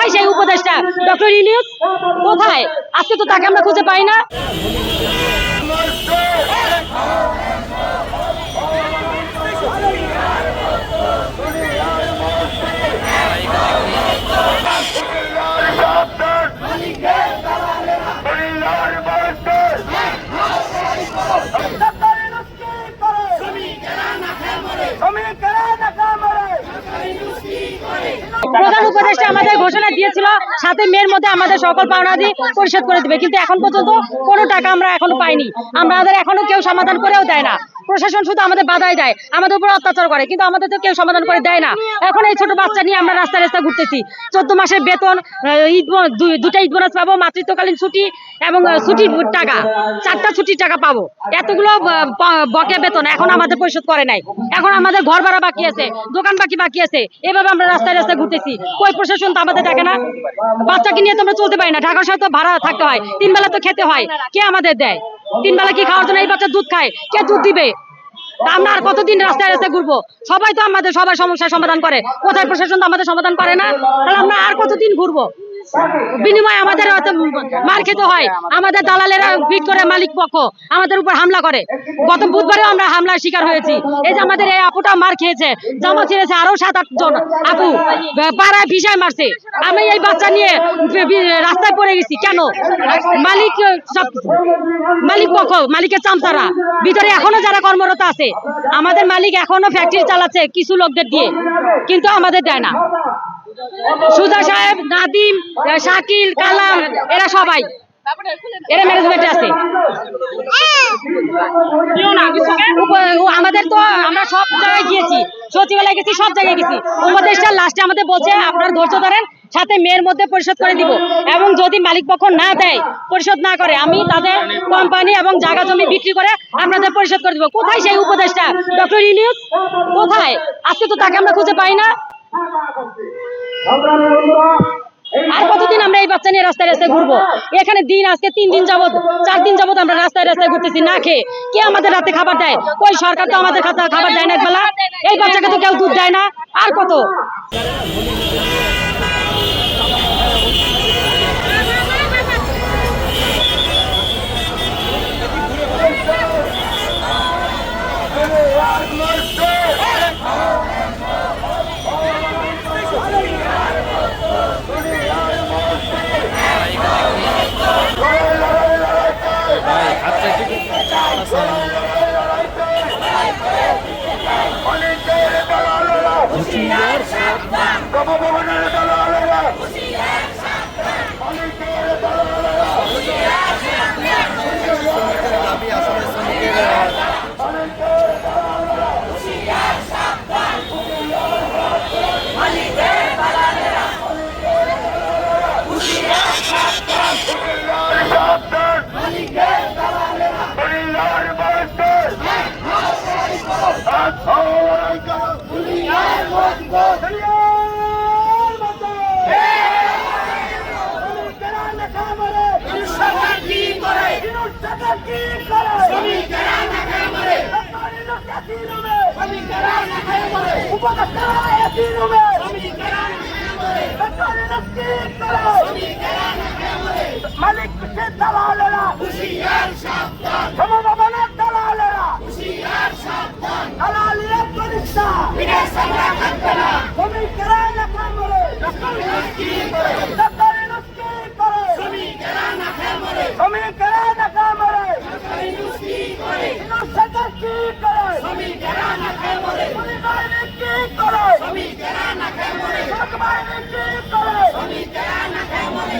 কোথায় সেই উপদেষ্টা ডক্টর ইউনূস? কোথায়? আজকে তো তাকে আমরা খুঁজে পাই না। প্রধান উপদেষ্টা আমাদের ঘোষণা দিয়েছিল 7 মের মধ্যে আমাদের সকল পাওনাদি পরিশোধ করে দিবে, কিন্তু এখন পর্যন্ত কোনো টাকা আমরা এখনো পাইনি। আমাদের এখনো কেউ সমাধান করেও দেয় না। প্রশাসন শুধু আমাদের বাধাই দেয়, আমাদের উপর অত্যাচার করে, কিন্তু আমাদের তো কেউ সমাধান করে দেয় না। এখন এই ছোট বাচ্চা নিয়ে আমরা রাস্তায় রাস্তায় ঘুরতেছি। 14 মাসের বেতন, দুটা ঈদ বোনাস পাবো, মাতৃত্বকালীন ছুটি এবং ছুটির টাকা, 4টা ছুটির টাকা পাবো। এতগুলো বকেয়া বেতন এখন আমাদের পরিশোধ করে নাই। এখন আমাদের ঘর ভাড়া বাকি আছে, দোকান বাকি আছে। এভাবে আমরা রাস্তায় রাস্তায় ঘুরতেছি। কই প্রশাসন তো আমাদের দেখে না। বাচ্চাকে নিয়ে তো আমরা চলতে পারি না। ঢাকার শহরে তো ভাড়া থাকতে হয়, 3 বেলা তো খেতে হয়। কে আমাদের দেয়? 3 বেলা কি খাওয়ার জন্য এই বাচ্চা দুধ খায়, কে দুধ দিবে? আমরা আর কতদিন রাস্তায় রাস্তায় ঘুরবো? সবাই তো আমাদের সবার সমস্যার সমাধান করে, কোথায় প্রশাসন তো আমাদের সমাধান করে না। তাহলে আমরা আর কতদিন ঘুরবো? বিনিময়ে আমাদের মার খেতে হয়। আমাদের দালালেরা ভিড় করে মালিক পক্ষ আমাদের উপর হামলা করে। গত বুধবারেও আমরা হামলার শিকার হয়েছি। এই যে আমাদের এই আপুটা মার খেয়েছে, জামা ছিঁড়েছে, আরো 7-8 জন আপু পাড়ায় ভিসায় মারছে। আমি এই বাচ্চা নিয়ে রাস্তায় পড়ে গেছি। কেন? মালিক পক্ষ, মালিকের চামচারা ভিতরে এখনো যারা কর্মরত আছে। আমাদের মালিক এখনো ফ্যাক্টরি চালাচ্ছে কিছু লোকদের দিয়ে, কিন্তু আমাদের দেয় না। সুজা সাহেব, নাদিম, শাকিল, কালাম, এরা সবাই এরা ম্যানেজমেন্টে আছে। আমাদের তো আমরা সব জায়গায় গিয়েছি, সচিবালয়ে গেছি, সব জায়গায় গেছি। উপদেষ্টা লাস্টে আমাদের বলছে আপনার ধৈর্য ধরেন, 7 মের মধ্যে পরিশোধ করে দিব, এবং যদি মালিক পক্ষ না দেয়, পরিশোধ না করে, আমি তাদের কোম্পানি এবং জায়গা জমি বিক্রি করে আপনাদের পরিশোধ করে দিব। কোথায় সেই উপদেষ্টা ডক্টর ইউনূস? কোথায়? আজকে তো তাকে আমরা খুঁজে পাই না। আর কতদিন আমরা এই বাচ্চা নিয়ে রাস্তায় রাস্তায় ঘুরবো? এখানে দিন আজকে 3 দিন যাবত, 4 দিন যাবত আমরা রাস্তায় রাস্তায় ঘুরতেছি না খেয়ে। কে আমাদের রাতে খাবার দেয়? ওই সরকার তো আমাদের খাবার দেয় না একবেলা। এই বাচ্চাকে তো কেউ দুধ দেয় না। আর কত? মালিক দালালেরা হুঁশিয়ার সাবধান, সমভবনের দালালেরা হুঁশিয়ার সাবধান, দালালিরা প্রতিষ্ঠা বিনা সামলা থাকবে না। শ্রমিকেরা না কামড়ে, শ্রমিকেরা না কামড়ে, শ্রমিকেরা না কামড়ে, সরকার কি করে? শ্রমিকেরা না কামড়ে, পরিবারে কি করে? শ্রমিকেরা না কামড়ে, সরকারে কি করে? শ্রমিকেরা না কামড়ে।